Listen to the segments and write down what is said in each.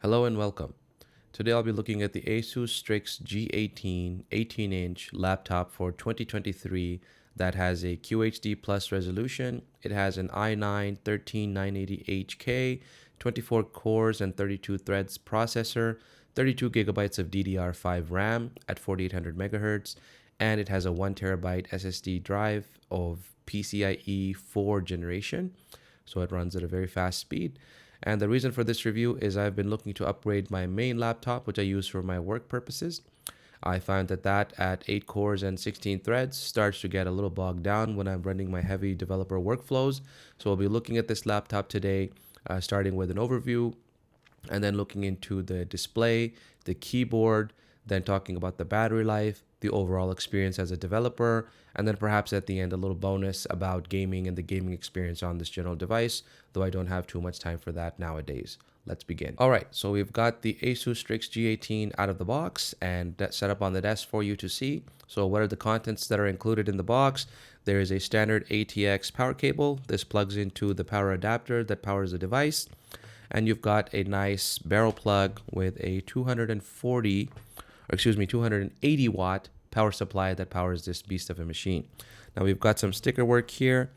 Hello and welcome. Today I'll be looking at the ASUS Strix G18 18-inch laptop for 2023 that has a QHD plus resolution. It has an i9-13980HK, 24 cores and 32 threads processor, 32 gigabytes of DDR5 RAM at 4800 megahertz, and it has a 1 terabyte SSD drive of PCIe 4 generation. So it runs at a very fast speed. And the reason for this review is I've been looking to upgrade my main laptop, which I use for my work purposes. I find that at 8 cores and 16 threads starts to get a little bogged down when I'm running my heavy developer workflows. So we'll be looking at this laptop today, starting with an overview, and then looking into the display, the keyboard, then talking about the battery life, the overall experience as a developer, and then perhaps at the end a little bonus about gaming and the gaming experience on this general device, though I don't have too much time for that nowadays. Let's begin. All right, so we've got the ASUS Strix G18 out of the box and that's set up on the desk for you to see. So what are the contents that are included in the box? There is a standard ATX power cable. This plugs into the power adapter that powers the device. And you've got a nice barrel plug with a 280 watt power supply that powers this beast of a machine. Now we've got some sticker work here,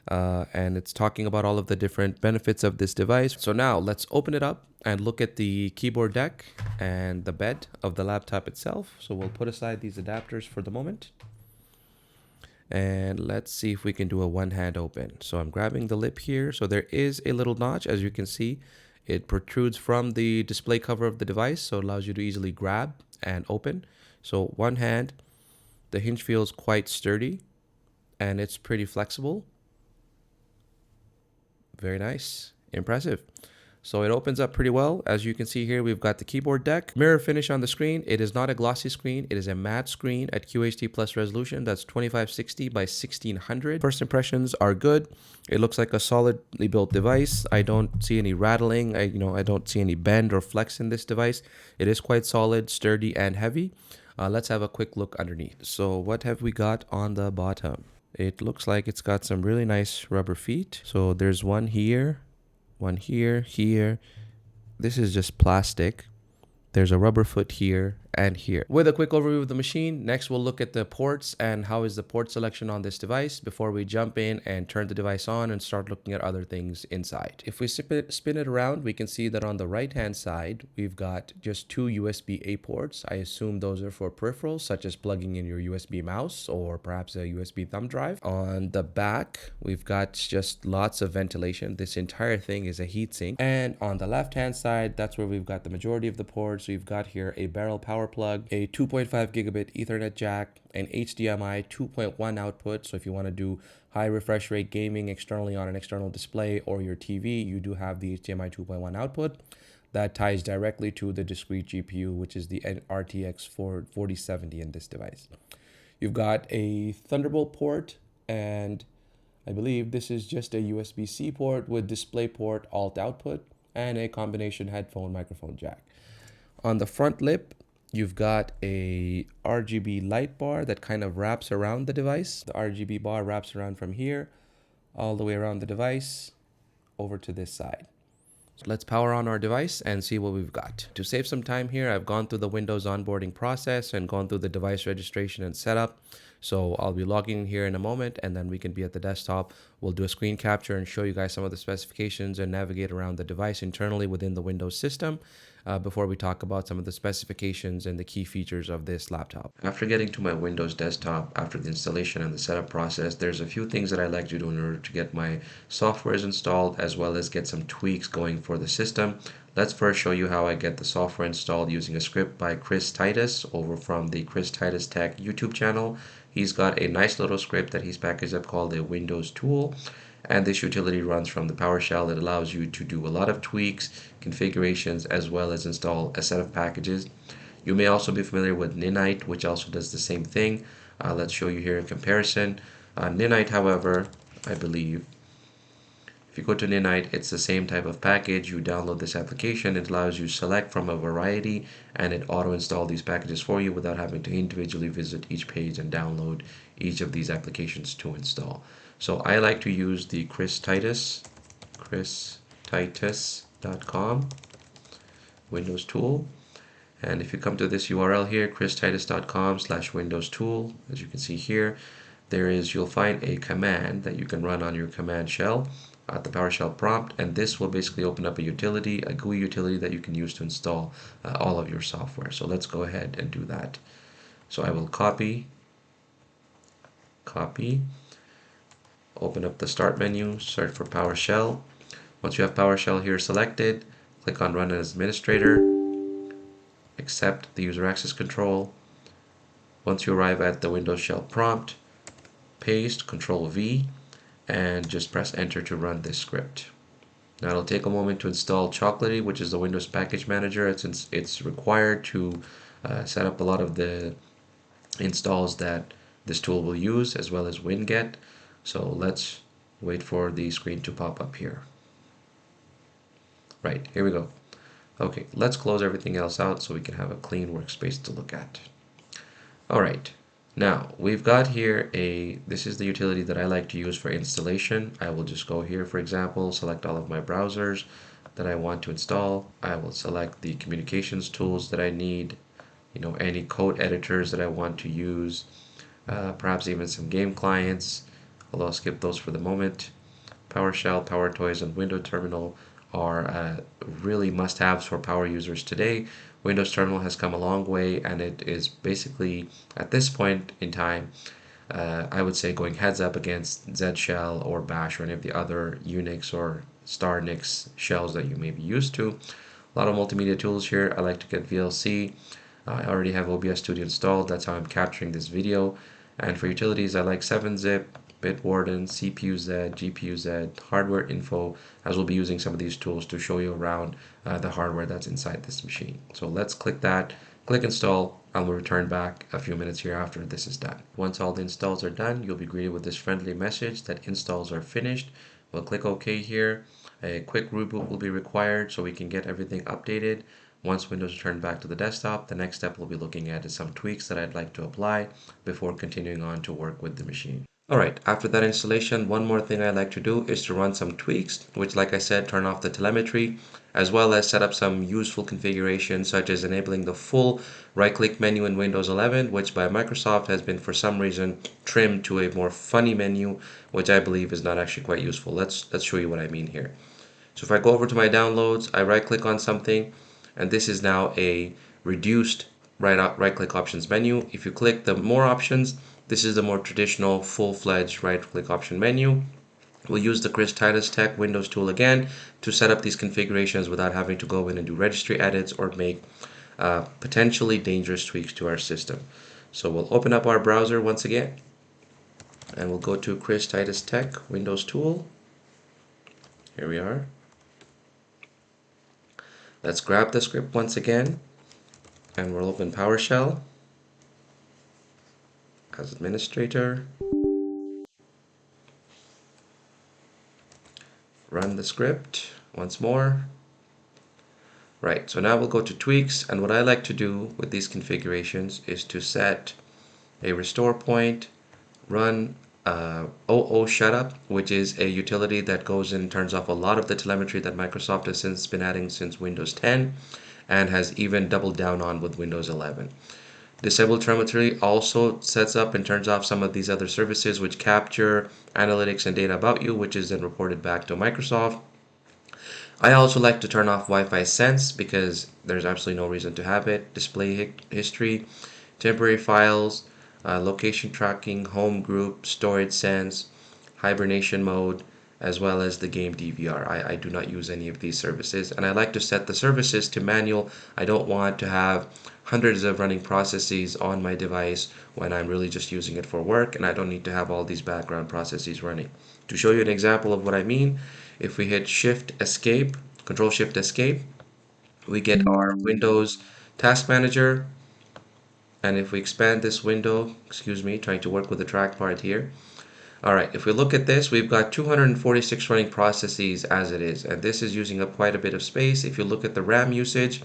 and it's talking about all of the different benefits of this device. So now let's open it up and look at the keyboard deck and the bed of the laptop itself. So we'll put aside these adapters for the moment. And let's see if we can do a one-hand open. So I'm grabbing the lip here. So there is a little notch, as you can see. It protrudes from the display cover of the device, so it allows you to easily grab and open. So one hand, the hinge feels quite sturdy and it's pretty flexible. Very nice, impressive. So it opens up pretty well. As you can see here, we've got the keyboard deck. Mirror finish on the screen. It is not a glossy screen. It is a matte screen at QHD plus resolution. That's 2560 by 1600. First impressions are good. It looks like a solidly built device. I don't see any rattling. I don't see any bend or flex in this device. It is quite solid, sturdy, and heavy. Let's have a quick look underneath. So what have we got on the bottom? It looks like it's got some really nice rubber feet. So there's one here. One here. This is just plastic. There's a rubber foot here and here. With a quick overview of the machine, next we'll look at the ports and how is the port selection on this device before we jump in and turn the device on and start looking at other things inside. If we spin it around, we can see that on the right hand side, we've got just two USB-A ports. I assume those are for peripherals such as plugging in your USB mouse or perhaps a USB thumb drive. On the back, we've got just lots of ventilation. This entire thing is a heatsink. And on the left hand side, that's where we've got the majority of the ports. We've got here a barrel power plug, a 2.5 gigabit Ethernet jack, an HDMI 2.1 output. So if you want to do high refresh rate gaming externally on an external display or your TV, you do have the HDMI 2.1 output that ties directly to the discrete GPU, which is the RTX 4070 in this device. You've got a Thunderbolt port, and I believe this is just a USB-C port with DisplayPort alt output and a combination headphone microphone jack. On the front lip, you've got a RGB light bar that kind of wraps around the device. The RGB bar wraps around from here all the way around the device over to this side. So let's power on our device and see what we've got. To save some time here, I've gone through the Windows onboarding process and gone through the device registration and setup. So I'll be logging in here in a moment and then we can be at the desktop. We'll do a screen capture and show you guys some of the specifications and navigate around the device internally within the Windows system before we talk about some of the specifications and the key features of this laptop. After getting to my Windows desktop, after the installation and the setup process, there's a few things that I like to do in order to get my softwares installed as well as get some tweaks going for the system. Let's first show you how I get the software installed using a script by Chris Titus over from the Chris Titus Tech YouTube channel. He's got a nice little script that he's packaged up called a Windows tool, and this utility runs from the PowerShell that allows you to do a lot of tweaks, configurations, as well as install a set of packages. You may also be familiar with Ninite, which also does the same thing. Let's show you here in comparison. Ninite, however, I believe, if you go to Ninite, it's the same type of package. You download this application. It allows you to select from a variety, and it auto-install these packages for you without having to individually visit each page and download each of these applications to install. So I like to use the christitus.com Windows Tool. And if you come to this URL here, christitus.com/Windows Tool, as you can see here, you'll find a command that you can run on your command shell at the PowerShell prompt, and this will basically open up a utility, a GUI utility that you can use to install all of your software. So let's go ahead and do that. So I will copy, open up the start menu, search for PowerShell. Once you have PowerShell here selected, click on Run as Administrator, accept the user access control. Once you arrive at the Windows Shell prompt, paste Control V and just press enter to run this script. Now it'll take a moment to install Chocolatey, which is the Windows Package Manager. It's required to set up a lot of the installs that this tool will use, as well as Winget. So let's wait for the screen to pop up here. Right, here we go. Okay, let's close everything else out so we can have a clean workspace to look at. All right, now we've got here this is the utility that I like to use for installation. I will just go here, for example, select all of my browsers that I want to install. I will select the communications tools that I need, any code editors that I want to use, perhaps even some game clients, although I'll skip those for the moment. PowerShell, PowerToys, and Windows Terminal are really must-haves for power users today. Windows Terminal has come a long way, and it is basically, at this point in time, I would say going heads up against Z Shell or Bash or any of the other Unix or Starnix shells that you may be used to. A lot of multimedia tools here. I like to get VLC. I already have OBS Studio installed. That's how I'm capturing this video. And for utilities, I like 7-zip, Bitwarden, CPU-Z, GPU-Z, hardware info, as we'll be using some of these tools to show you around the hardware that's inside this machine. So let's click that, click install, and we'll return back a few minutes here after this is done. Once all the installs are done, you'll be greeted with this friendly message that installs are finished. We'll click OK here. A quick reboot will be required so we can get everything updated. Once Windows returned back to the desktop, the next step we'll be looking at is some tweaks that I'd like to apply before continuing on to work with the machine. Alright, after that installation, one more thing I like to do is to run some tweaks, which, like I said, turn off the telemetry, as well as set up some useful configurations, such as enabling the full right-click menu in Windows 11, which by Microsoft has been for some reason trimmed to a more funny menu, which I believe is not actually quite useful. Let's show you what I mean here. So if I go over to my downloads, I right-click on something, and this is now a reduced right-click options menu. If you click the more options, this is the more traditional full-fledged right-click option menu. We'll use the Chris Titus Tech Windows tool again to set up these configurations without having to go in and do registry edits or make potentially dangerous tweaks to our system. So we'll open up our browser once again, and we'll go to Chris Titus Tech Windows tool. Here we are. Let's grab the script once again, and we'll open PowerShell as administrator. Run the script once more. Right, so now we'll go to tweaks, and what I like to do with these configurations is to set a restore point, run OO Shutup, which is a utility that goes in and turns off a lot of the telemetry that Microsoft has since been adding since Windows 10 and has even doubled down on with Windows 11. Disable telemetry also sets up and turns off some of these other services which capture analytics and data about you, which is then reported back to Microsoft. I also like to turn off Wi-Fi Sense because there's absolutely no reason to have it. Display history, temporary files, location tracking, home group, storage sense, hibernation mode, as well as the game DVR. I do not use any of these services, and I like to set the services to manual. I don't want to have hundreds of running processes on my device when I'm really just using it for work, and I don't need to have all these background processes running. To show you an example of what I mean, if we hit Shift Escape, Control Shift Escape, we get our Windows Task Manager, and if we expand this window, trying to work with the trackpad here. Alright, if we look at this, we've got 246 running processes as it is, and this is using up quite a bit of space. If you look at the RAM usage,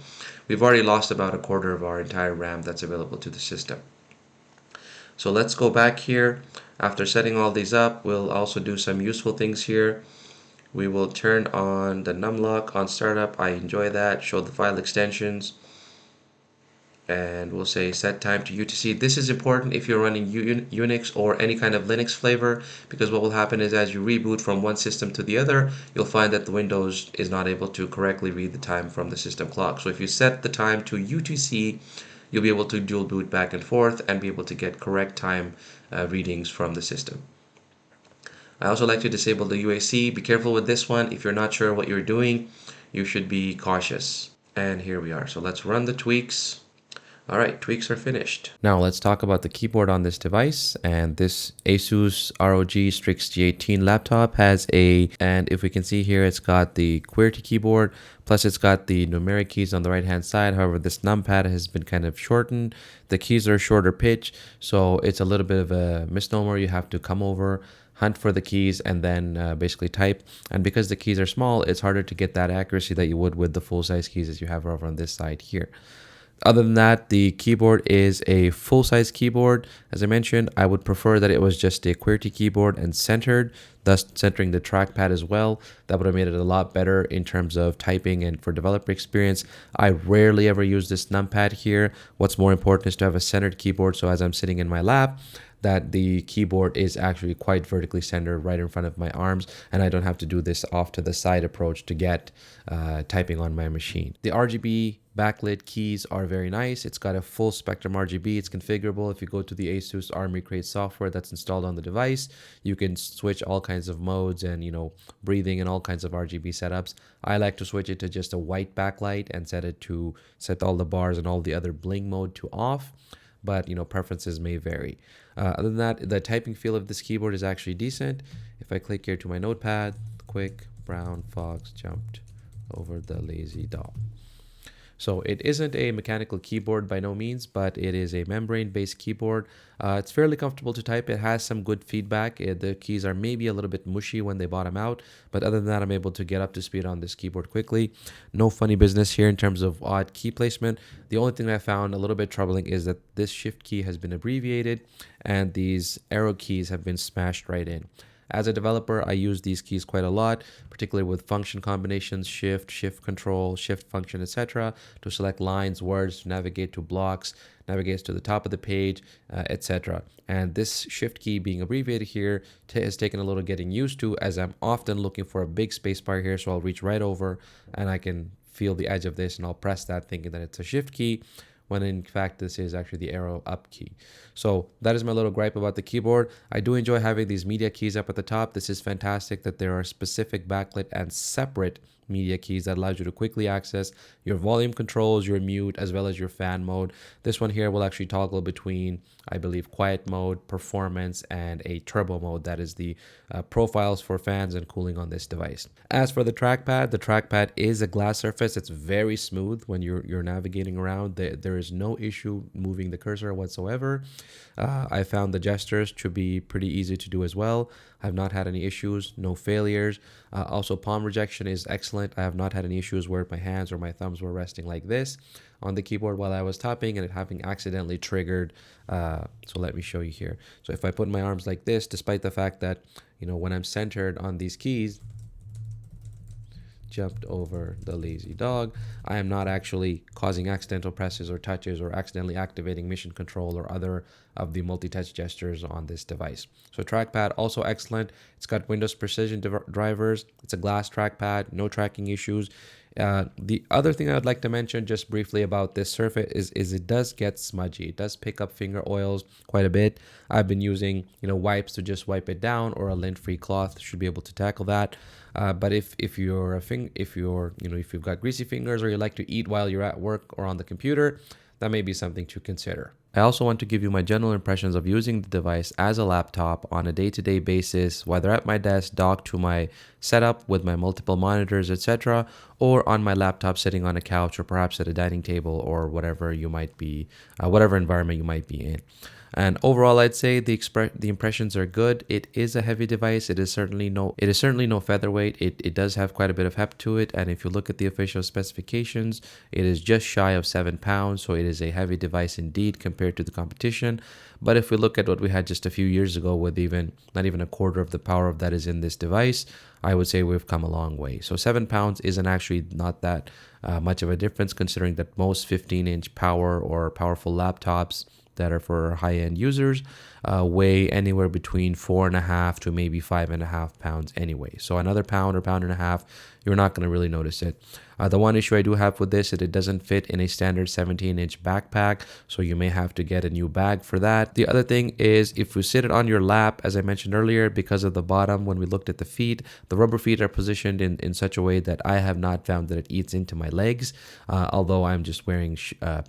we've already lost about a quarter of our entire RAM that's available to the system. So let's go back here. After setting all these up, we'll also do some useful things here. We will turn on the numlock on startup. I enjoy that. Show the file extensions. And we'll say set time to UTC. This is important if you're running Unix or any kind of Linux flavor, because what will happen is as you reboot from one system to the other, you'll find that the Windows is not able to correctly read the time from the system clock. So if you set the time to UTC, you'll be able to dual boot back and forth and be able to get correct time readings from the system. I also like to disable the UAC. Be careful with this one. If you're not sure what you're doing, you should be cautious. And here we are. So let's run the tweaks. All right, tweaks are finished. Now let's talk about the keyboard on this device. And this ASUS ROG Strix G18 laptop has and if we can see here, it's got the QWERTY keyboard, plus it's got the numeric keys on the right hand side. However, this numpad has been kind of shortened. The keys are shorter pitch, so it's a little bit of a misnomer. You have to come over, hunt for the keys, and then basically type. And because the keys are small, it's harder to get that accuracy that you would with the full-size keys as you have over on this side here. Other than that, the keyboard is a full-size keyboard. As I mentioned, I would prefer that it was just a QWERTY keyboard and centered, thus centering the trackpad as well. That would have made it a lot better in terms of typing and for developer experience. I rarely ever use this numpad here. What's more important is to have a centered keyboard, so as I'm sitting in my lap, that the keyboard is actually quite vertically centered right in front of my arms, and I don't have to do this off to the side approach to get typing on my machine. The RGB backlit keys are very nice. It's got a full spectrum RGB. It's configurable. If you go to the ASUS Army Crate software that's installed on the device, you can switch all kinds of modes and, breathing and all kinds of RGB setups. I like to switch it to just a white backlight and set all the bars and all the other bling mode to off. But preferences may vary. Other than that, the typing feel of this keyboard is actually decent. If I click here to my notepad, quick brown fox jumped over the lazy dog. So it isn't a mechanical keyboard by no means, but it is a membrane-based keyboard. It's fairly comfortable to type. It has some good feedback. The keys are maybe a little bit mushy when they bottom out, but other than that, I'm able to get up to speed on this keyboard quickly. No funny business here in terms of odd key placement. The only thing I found a little bit troubling is that this shift key has been abbreviated and these arrow keys have been smashed right in. As a developer, I use these keys quite a lot, particularly with function combinations, shift, shift control, shift function, etc., to select lines, words, to navigate to blocks, navigate to the top of the page, etc. And this shift key being abbreviated here has taken a little getting used to, as I'm often looking for a big spacebar here, so I'll reach right over and I can feel the edge of this and I'll press that thinking that it's a shift key, when in fact this is actually the arrow up key. So that is my little gripe about the keyboard. I do enjoy having these media keys up at the top. This is fantastic that there are specific backlit and separate media keys that allows you to quickly access your volume controls, your mute, as well as your fan mode. This one here will actually toggle between, I believe, quiet mode, performance, and a turbo mode. That is the profiles for fans and cooling on this device. As for the trackpad is a glass surface. It's very smooth when you're navigating around. There is no issue moving the cursor whatsoever. I found the gestures to be pretty easy to do as well. I've not had any issues, no failures. Also, palm rejection is excellent. I have not had any issues where my hands or my thumbs were resting like this on the keyboard while I was typing and it having accidentally triggered. So let me show you here. So if I put my arms like this, despite the fact that, when I'm centered on these keys, jumped over the lazy dog, I am not actually causing accidental presses or touches or accidentally activating mission control or other of the multi-touch gestures on this device. So trackpad also excellent. It's got Windows Precision drivers. It's a glass trackpad, no tracking issues. The other thing I would like to mention just briefly about this surface is it does get smudgy. It does pick up finger oils quite a bit. I've been using wipes to just wipe it down, or a lint-free cloth should be able to tackle that. But if you've got greasy fingers or you like to eat while you're at work or on the computer, that may be something to consider. I also want to give you my general impressions of using the device as a laptop on a day-to-day basis, whether at my desk docked to my setup with my multiple monitors, etc., or on my laptop sitting on a couch or perhaps at a dining table or whatever you might be, whatever environment you might be in. And overall, I'd say the impressions are good. It is a heavy device. It is certainly no featherweight. It does have quite a bit of heft to it. And if you look at the official specifications, it is just shy of 7 pounds. So it is a heavy device indeed compared compared to the competition. But if we look at what we had just a few years ago with not even a quarter of the power of that is in this device, I would say we've come a long way. So 7 pounds isn't actually not that much of a difference, considering that most 15-inch power or powerful laptops that are for high-end users weigh anywhere between 4.5 to maybe 5.5 pounds anyway. So another pound or pound and a half, you're not going to really notice it. The one issue I do have with this is it doesn't fit in a standard 17-inch backpack, so you may have to get a new bag for that. The other thing is if you sit it on your lap, as I mentioned earlier, because of the bottom, when we looked at the feet, the rubber feet are positioned in such a way that I have not found that it eats into my legs, although I'm just wearing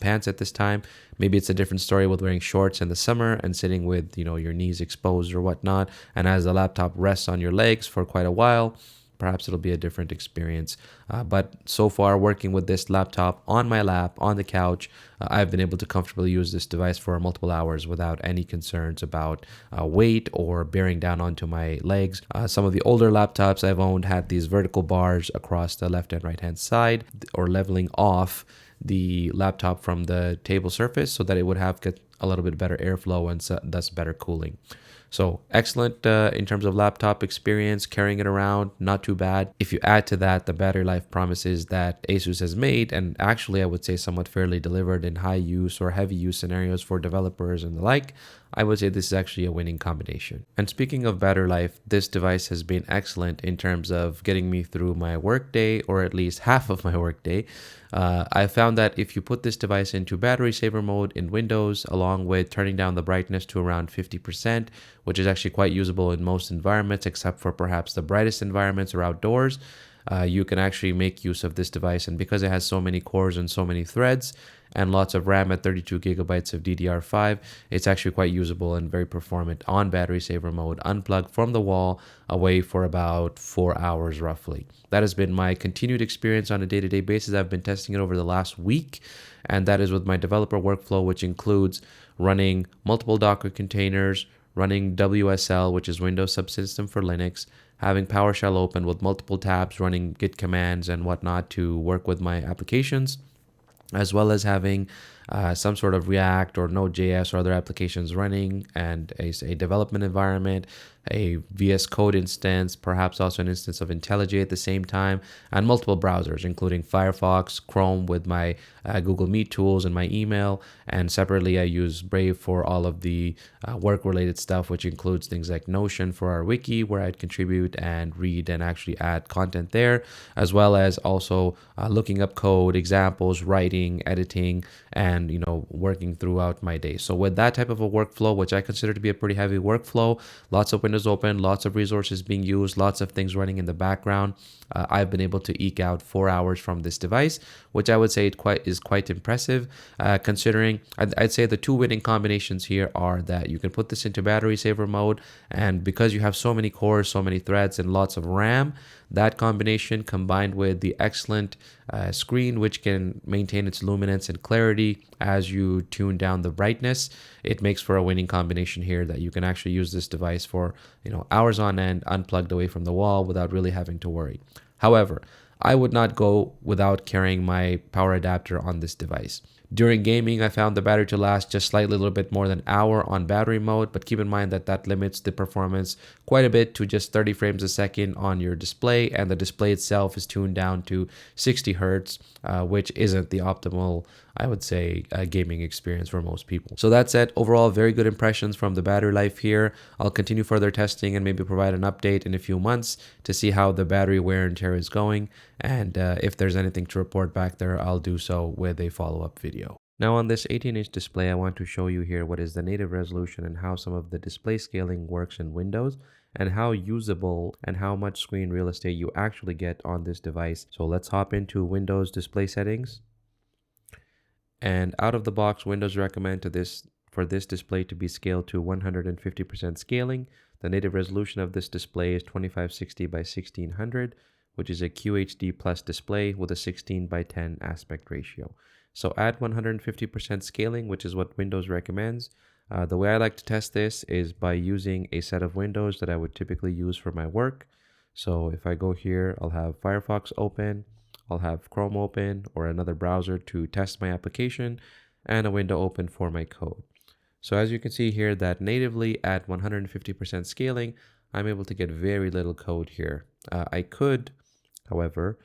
pants at this time. Maybe it's a different story with wearing shorts in the summer and sitting with, your knees exposed or whatnot. And as the laptop rests on your legs for quite a while, perhaps it'll be a different experience. But so far, working with this laptop on my lap, on the couch, I've been able to comfortably use this device for multiple hours without any concerns about weight or bearing down onto my legs. Some of the older laptops I've owned had these vertical bars across the left and right hand side, or leveling off the laptop from the table surface so that it would get a little bit better airflow and thus better cooling. So excellent in terms of laptop experience, carrying it around, not too bad. If you add to that the battery life promises that ASUS has made, and actually I would say somewhat fairly delivered in high use or heavy use scenarios for developers and the like, I would say this is actually a winning combination. And speaking of battery life, this device has been excellent in terms of getting me through my workday, or at least half of my workday. I found that if you put this device into battery saver mode in Windows, along with turning down the brightness to around 50%, which is actually quite usable in most environments, except for perhaps the brightest environments or outdoors, you can actually make use of this device. And because it has so many cores and so many threads and lots of RAM at 32 gigabytes of DDR5, it's actually quite usable and very performant on battery saver mode, unplugged from the wall, away for about 4 hours roughly. That has been my continued experience on a day-to-day basis. I've been testing it over the last week, and that is with my developer workflow, which includes running multiple Docker containers, running WSL, which is Windows Subsystem for Linux, having PowerShell open with multiple tabs, running Git commands and whatnot to work with my applications, as well as having some sort of React or Node.js or other applications running, and a development environment, a VS Code instance, perhaps also an instance of IntelliJ at the same time, and multiple browsers, including Firefox, Chrome with my Google Meet tools and my email, and separately I use Brave for all of the work-related stuff, which includes things like Notion for our wiki, where I'd contribute and read and actually add content there, as well as also looking up code, examples, writing, editing, and working throughout my day. So with that type of a workflow, which I consider to be a pretty heavy workflow, lots of windows open, lots of resources being used, lots of things running in the background, I've been able to eke out 4 hours from this device, which I would say is quite impressive, considering I'd say the two winning combinations here are that you can put this into battery saver mode, and because you have so many cores, so many threads, and lots of RAM, that combination combined with the excellent screen, which can maintain its luminance and clarity as you tune down the brightness, it makes for a winning combination here that you can actually use this device for hours on end, unplugged away from the wall without really having to worry. However, I would not go without carrying my power adapter on this device. During gaming, I found the battery to last just slightly a little bit more than an hour on battery mode, but keep in mind that limits the performance quite a bit to just 30 frames a second on your display, and the display itself is tuned down to 60 hertz, which isn't the optimal, I would say, gaming experience for most people. So that said, overall, very good impressions from the battery life here. I'll continue further testing and maybe provide an update in a few months to see how the battery wear and tear is going, and if there's anything to report back there, I'll do so with a follow-up video. Now on this 18-inch display, I want to show you here what is the native resolution and how some of the display scaling works in Windows, and how usable and how much screen real estate you actually get on this device. So let's hop into Windows display settings. And out of the box, Windows recommend for this display to be scaled to 150% scaling. The native resolution of this display is 2560 by 1600, which is a QHD plus display with a 16 by 10 aspect ratio. So at 150% scaling, which is what Windows recommends, the way I like to test this is by using a set of windows that I would typically use for my work. So if I go here, I'll have Firefox open, I'll have Chrome open or another browser to test my application. and a window open for my code. So as you can see here, that natively at 150% scaling, I'm able to get very little code here. I could, however,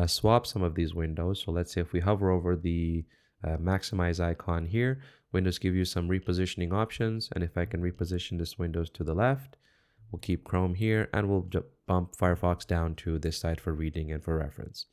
swap some of these windows. So let's say if we hover over the maximize icon here, Windows give you some repositioning options. And if I can reposition this Windows to the left, we'll keep Chrome here and we'll bump Firefox down to this side for reading and for reference.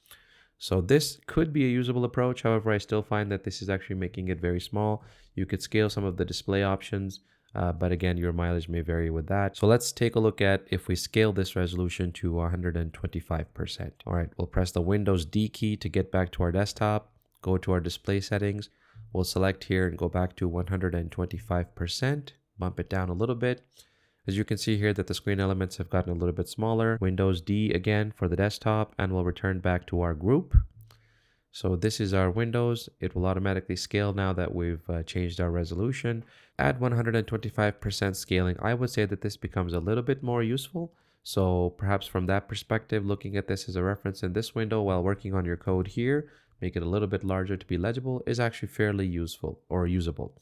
So this could be a usable approach. However, I still find that this is actually making it very small. You could scale some of the display options, but again, your mileage may vary with that. So let's take a look at if we scale this resolution to 125%. All right, we'll press the Windows D key to get back to our desktop, go to our display settings. We'll select here and go back to 125%, bump it down a little bit. As you can see here that the screen elements have gotten a little bit smaller. Windows D again for the desktop, and we'll return back to our group. So this is our Windows. It will automatically scale now that we've changed our resolution. At 125% scaling, I would say that this becomes a little bit more useful. So perhaps from that perspective, looking at this as a reference in this window while working on your code here, make it a little bit larger to be legible, is actually fairly useful or usable.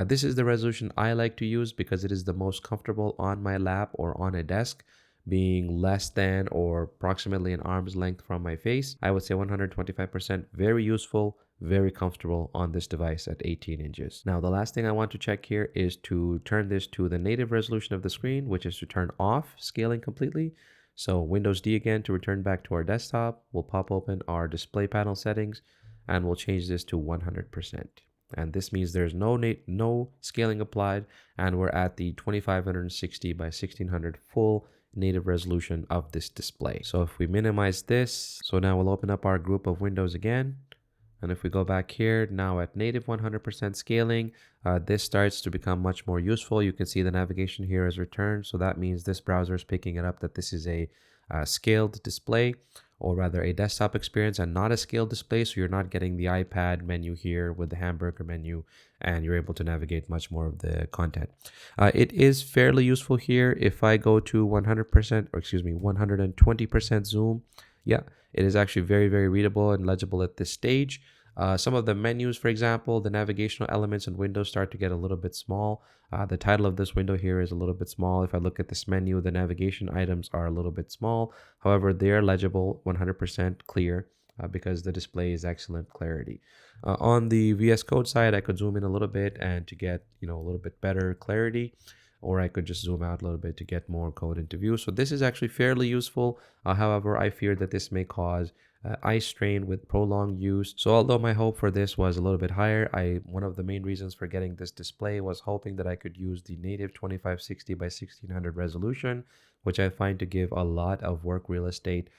This is the resolution I like to use because it is the most comfortable on my lap or on a desk, being less than or approximately an arm's length from my face. I would say 125%, very useful, very comfortable on this device at 18 inches. Now, the last thing I want to check here is to turn this to the native resolution of the screen, which is to turn off scaling completely. So Windows D again to return back to our desktop. We'll pop open our display panel settings and we'll change this to 100%. And this means there's no scaling applied, and we're at the 2560 by 1600 full native resolution of this display. So if we minimize this, so now we'll open up our group of windows again. And if we go back here, now at native 100% scaling, this starts to become much more useful. You can see the navigation here is returned. So that means this browser is picking it up that this is a scaled display, or rather a desktop experience and not a scaled display. So you're not getting the iPad menu here with the hamburger menu, and you're able to navigate much more of the content. It is fairly useful here. If I go to 120% zoom, yeah, it is actually very, very readable and legible at this stage. Some of the menus, for example, the navigational elements in Windows start to get a little bit small. The title of this window here is a little bit small. If I look at this menu, the navigation items are a little bit small. However, they are legible, 100% clear, because the display is excellent clarity. On the VS Code side, I could zoom in a little bit and to get a little bit better clarity, or I could just zoom out a little bit to get more code into view. So this is actually fairly useful. However, I fear that this may cause eye strain with prolonged use. So although my hope for this was a little bit higher, one of the main reasons for getting this display was hoping that I could use the native 2560 by 1600 resolution, which I find to give a lot of work real estate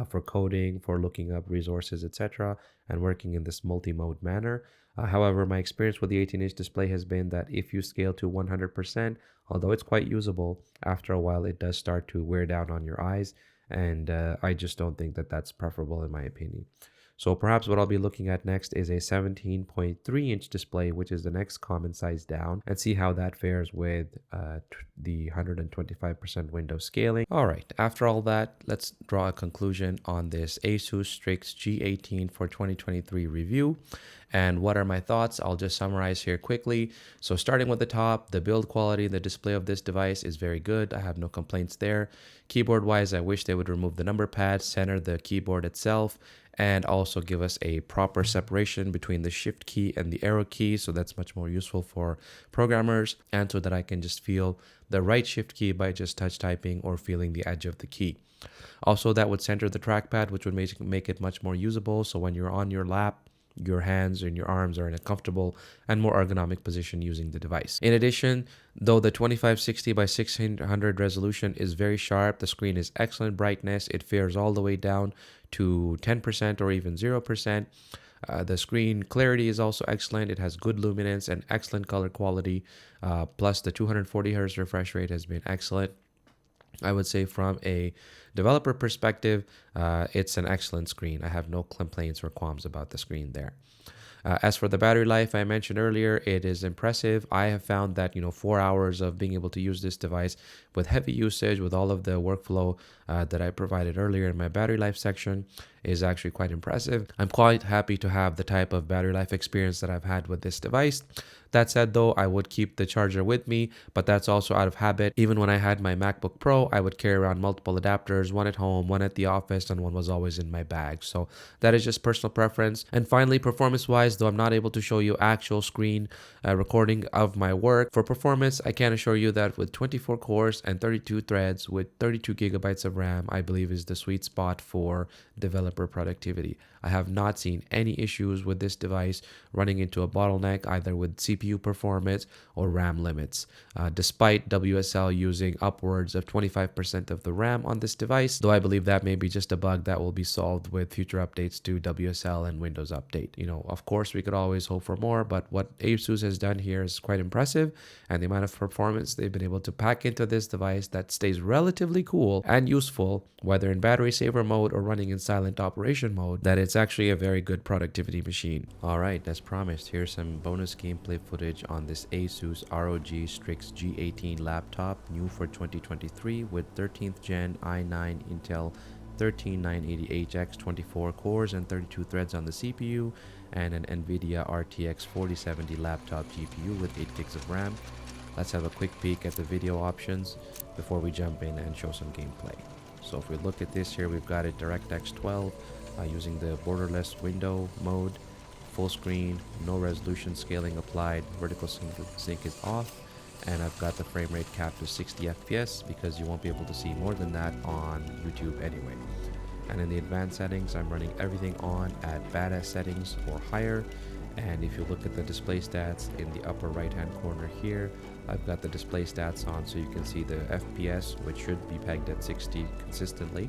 for coding, for looking up resources, etc., and working in this multi-mode manner. However, my experience with the 18-inch display has been that if you scale to 100%, although it's quite usable, after a while it does start to wear down on your eyes, and I just don't think that that's preferable in my opinion. So perhaps what I'll be looking at next is a 17.3-inch display, which is the next common size down, and see how that fares with the 125% window scaling. All right, after all that, let's draw a conclusion on this ASUS Strix G18 for 2023 review. And what are my thoughts? I'll just summarize here quickly. So starting with the top, the build quality, the display of this device is very good. I have no complaints there. Keyboard wise, I wish they would remove the number pad, center the keyboard itself, and also give us a proper separation between the shift key and the arrow key. So that's much more useful for programmers, and so that I can just feel the right shift key by just touch typing or feeling the edge of the key. Also, that would center the trackpad, which would make it much more usable. So when you're on your lap, your hands and your arms are in a comfortable and more ergonomic position using the device. In addition, though the 2560 by 1600 resolution is very sharp, the screen is excellent brightness. It fares all the way down to 10% or even 0%. The screen clarity is also excellent. It has good luminance and excellent color quality. Plus the 240 Hz refresh rate has been excellent. I would say from a developer perspective, it's an excellent screen. I have no complaints or qualms about the screen there. As for the battery life, I mentioned earlier, it is impressive. I have found that 4 hours of being able to use this device with heavy usage, with all of the workflow that I provided earlier in my battery life section, is actually quite impressive. I'm quite happy to have the type of battery life experience that I've had with this device. That said though, I would keep the charger with me, but that's also out of habit. Even when I had my MacBook Pro, I would carry around multiple adapters, one at home, one at the office, and one was always in my bag. So that is just personal preference. And finally, performance wise, though I'm not able to show you actual screen recording of my work, for performance, I can assure you that with 24 cores and 32 threads with 32 gigabytes of RAM, I believe is the sweet spot for developer productivity. I have not seen any issues with this device running into a bottleneck either with CPU performance or RAM limits, despite WSL using upwards of 25% of the RAM on this device, though I believe that may be just a bug that will be solved with future updates to WSL and Windows Update. You know, of course, we could always hope for more, but what ASUS has done here is quite impressive, and the amount of performance they've been able to pack into this device that stays relatively cool and useful, whether in battery saver mode or running in silent operation mode, that it's actually a very good productivity machine. Alright, as promised, here's some bonus gameplay footage on this ASUS ROG Strix G18 laptop, new for 2023 with 13th gen i9 Intel 13980HX 24 cores and 32 threads on the CPU, and an NVIDIA RTX 4070 laptop GPU with 8 gigs of RAM. Let's have a quick peek at the video options before we jump in and show some gameplay. So if we look at this here, we've got a DirectX 12 using the borderless window mode, full screen, no resolution scaling applied, vertical sync is off, and I've got the frame rate capped to 60 FPS because you won't be able to see more than that on YouTube anyway. And in the advanced settings, I'm running everything on at badass settings or higher. And if you look at the display stats in the upper right hand corner here, I've got the display stats on so you can see the FPS, which should be pegged at 60 consistently,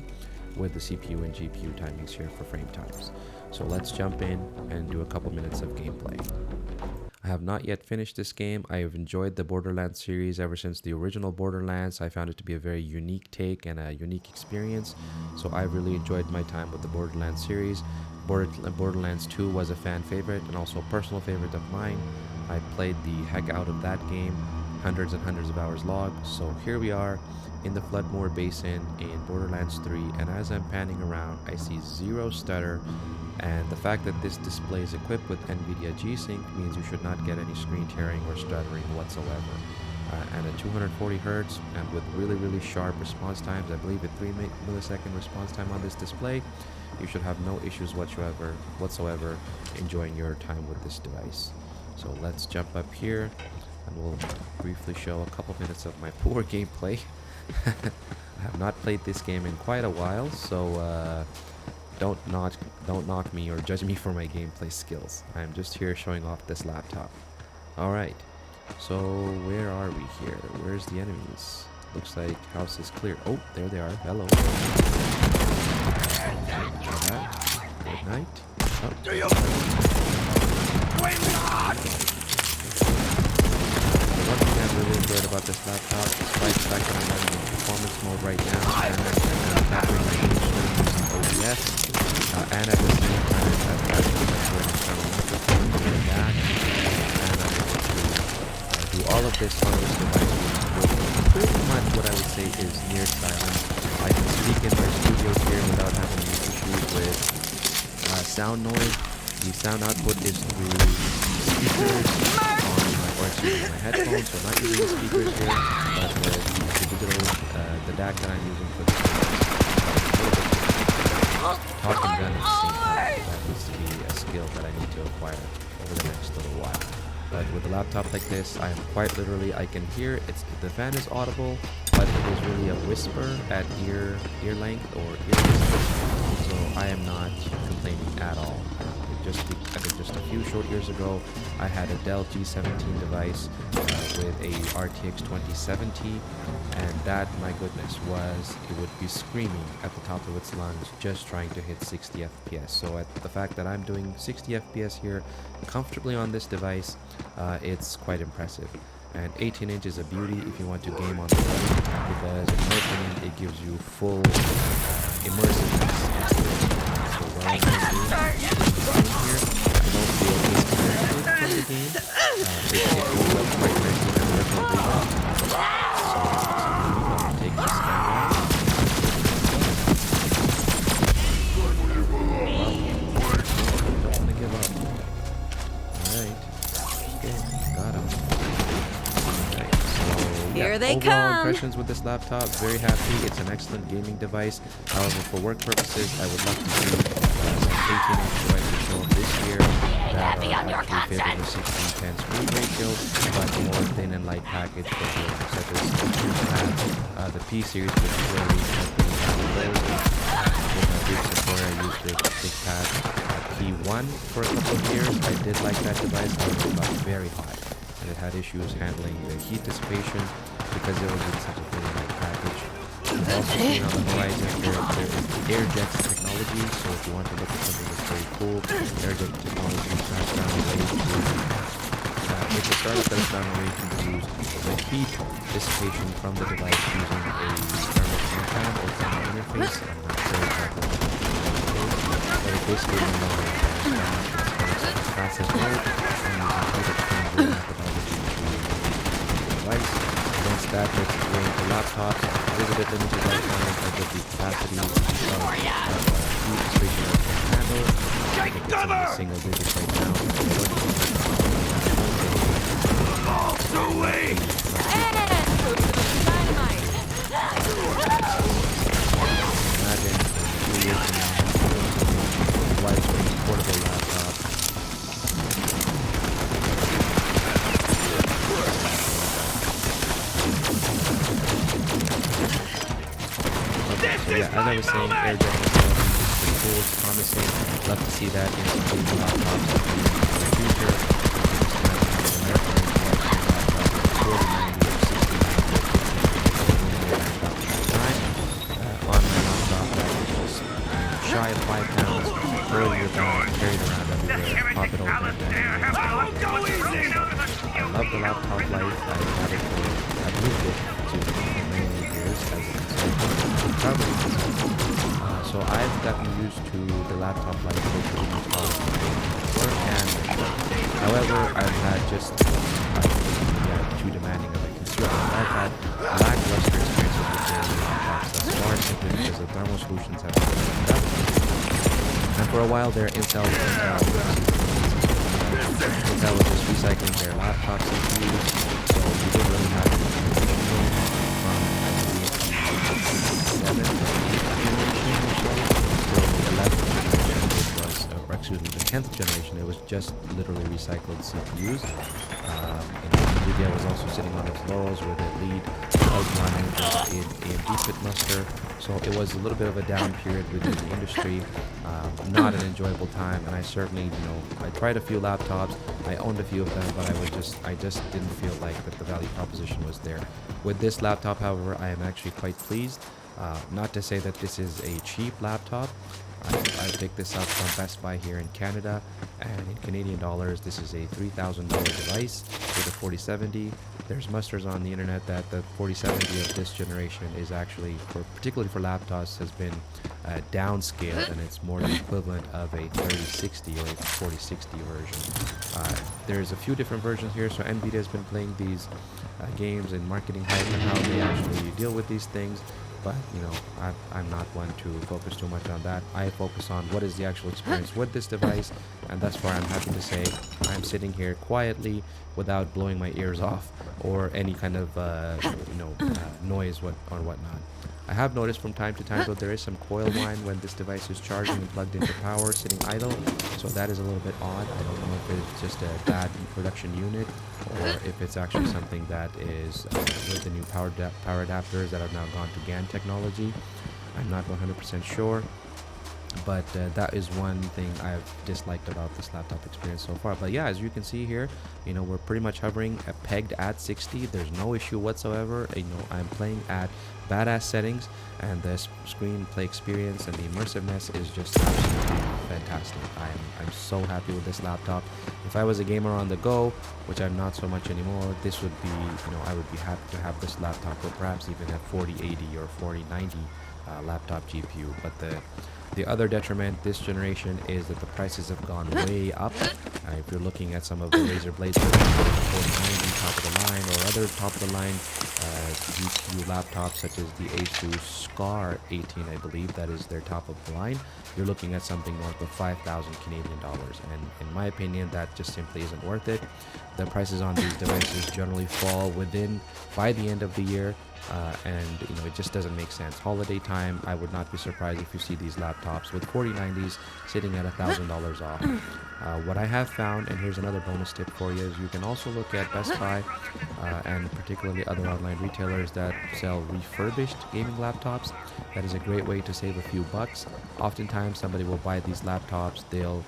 with the CPU and GPU timings here for frame times. So let's jump in and do a couple minutes of gameplay. I have not yet finished this game. I have enjoyed the Borderlands series ever since the original Borderlands. I found it to be a very unique take and a unique experience. So I really enjoyed my time with the Borderlands series. Borderlands 2 was a fan favorite and also a personal favorite of mine. I played the heck out of that game, hundreds and hundreds of hours logged. So here we are in the Floodmoor Basin in Borderlands 3, and as I'm panning around, I see zero stutter. And the fact that this display is equipped with NVIDIA G-Sync means you should not get any screen tearing or stuttering whatsoever. And at 240 Hz and with really sharp response times, I believe a 3 millisecond response time on this display, you should have no issues whatsoever enjoying your time with this device. So let's jump up here and we'll briefly show a couple minutes of my poor gameplay. I have not played this game in quite a while, so don't knock me or judge me for my gameplay skills. I'm just here showing off this laptop. Alright, so where are we here? Where's the enemies? Looks like house is clear. Oh, there they are. Hello. Good night. Oh. Do you? One thing I've really enjoyed about this laptop, despite the fact that I'm running in performance mode right now, and I'm capturing my image using OBS, and at the same time I've got to an external microphone to get it back, and I'm able to do all of this on this device with pretty much what I would say is near silent. I can speak in my studio here without having any issues with sound noise. The sound output is through speakers my headphones, so I'm not using the speakers here, but the digital, the DAC that I'm using for this talk and run at the same time. That needs to be a skill that I need to acquire over the next little while. But with a laptop like this, I am quite literally, I can hear the fan is audible, but it is really a whisper at ear length or ear distance, so I am not complaining at all. I think just a few short years ago, I had a Dell G17 device with a RTX 2070, and that, my goodness, it would be screaming at the top of its lungs just trying to hit 60 FPS. So at the fact that I'm doing 60 FPS here comfortably on this device, it's quite impressive. And 18 inch is a beauty if you want to game on the go, because in my opinion, it gives you full immersiveness. So what I'm going to do here, I don't feel disconnected from the game. It goes up quite nicely and there's no rebound. So I'm going to take this camera. Okay, got him. Alright, so Here yeah, they overall come. impressions with this laptop, very happy. It's an excellent gaming device. However, for work purposes, I would love to see some 18-inch devices show up this year that are actually favoring the 16:10 screen ratio, but more thin and light package for games such as the P series, particularly with my big supporter, I used the ThinkPad P1 for a couple of years. I did like that device, however, it got very hot, and it had issues handling the heat dissipation because it was in such a thin and light package. We've also seen on the horizon there is the AirJet technology, so if you want to look at something that's very cool, AirJet technology has found a way to it's a startup that has found a way to use the heat dissipation from the device using a thermal compound or thermal interface. I'm not sure exactly what the but it basically no longer requires thermal. It's passive mode and using heat exchanger methodology to the device. Against that, let's go into laptops. It is a bit limited right now in terms of the capacity of heat dissipation that it can handle. I think it's in the single digits right now. Imagine 2 years from now, widescreen portable laptop. Okay, so yeah, as I was saying, AirJet technology is pretty cool, it's promising. Love to see that in some big laptops in the future. Shy of 5 pounds, rolling with that, carried around everywhere, pop it open, I love the laptop life. I've had it for, I've moved it to many years as a traveling. So I've gotten used to the laptop life for work and however, I've had just too demanding of a consumer. I've had lackluster experiences with the laptops thus far simply because the thermal solutions have been fucked up. And for a while there, Intel was just recycling their laptop CPUs, so we didn't really have from I believe the 7th generation or so till the 11th generation, which was, or excuse me, the 10th generation, it was just literally recycled CPUs. NVIDIA was also sitting on its laurels with a lead outline in AMD Pitmaster, so it was a little bit of a down period within the industry. Not an enjoyable time, and I certainly, I tried a few laptops, I owned a few of them, but I just didn't feel like that the value proposition was there. With this laptop, however, I am actually quite pleased. Not to say that this is a cheap laptop. I picked this up from Best Buy here in Canada, and in Canadian dollars, this is a $3,000 device with a 4070. There's musters on the internet that the 4070 of this generation is actually, particularly for laptops, has been downscaled, and it's more the equivalent of a 3060 or a 4060 version. There's a few different versions here, so NVIDIA has been playing these games and marketing hype and how they actually deal with these things. But I'm not one to focus too much on that. I focus on what is the actual experience with this device, and thus far I'm happy to say I'm sitting here quietly without blowing my ears off or any kind of noise or whatnot. I have noticed from time to time though there is some coil whine when this device is charging and plugged into power sitting idle, so that is a little bit odd. I don't know if it's just a bad production unit or if it's actually something that is with the new power adapters that have now gone to GaN technology. I'm not 100% sure, but that is one thing I've disliked about this laptop experience so far. But yeah, as you can see here, we're pretty much hovering pegged at 60. There's no issue whatsoever. I'm playing at badass settings, and the screenplay experience and the immersiveness is just absolutely fantastic. I'm so happy with this laptop. If I was a gamer on the go, which I'm not so much anymore, this would be, I would be happy to have this laptop, or perhaps even a 4080 or 4090 laptop GPU. But the The other detriment this generation is that the prices have gone way up. If you're looking at some of the Razer Blades, for example, the 4090 top of the line, or other top of the line GPU laptops such as the ASUS ROG 18, I believe that is their top of the line, you're looking at something north of 5,000 Canadian dollars. And in my opinion, that just simply isn't worth it. The prices on these devices generally fall by the end of the year. And it just doesn't make sense. Holiday time, I would not be surprised if you see these laptops with 4090s sitting at $1,000 off. What I have found, and here's another bonus tip for you, is you can also look at Best Buy and particularly other online retailers that sell refurbished gaming laptops. That is a great way to save a few bucks. Oftentimes somebody will buy these laptops, they'll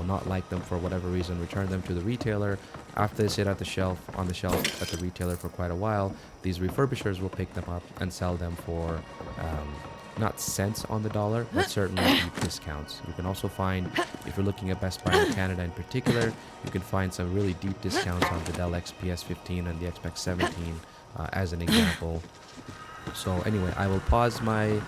not like them for whatever reason, return them to the retailer. After they sit on the shelf at the retailer for quite a while, these refurbishers will pick them up and sell them for not cents on the dollar, but certainly deep discounts. You can also find, if you're looking at Best Buy in Canada in particular, you can find some really deep discounts on the Dell XPS 15 and the XPS 17 as an example. So anyway, I will pause my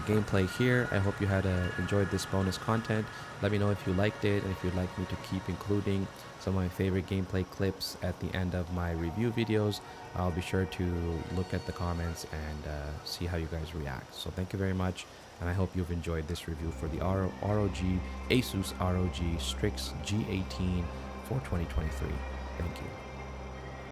gameplay here. I hope you had enjoyed this bonus content. Let me know if you liked it and if you'd like me to keep including some of my favorite gameplay clips at the end of my review videos. I'll be sure to look at the comments and see how you guys react. So thank you very much, and I hope you've enjoyed this review for the ASUS ROG Strix G18 for 2023. Thank you.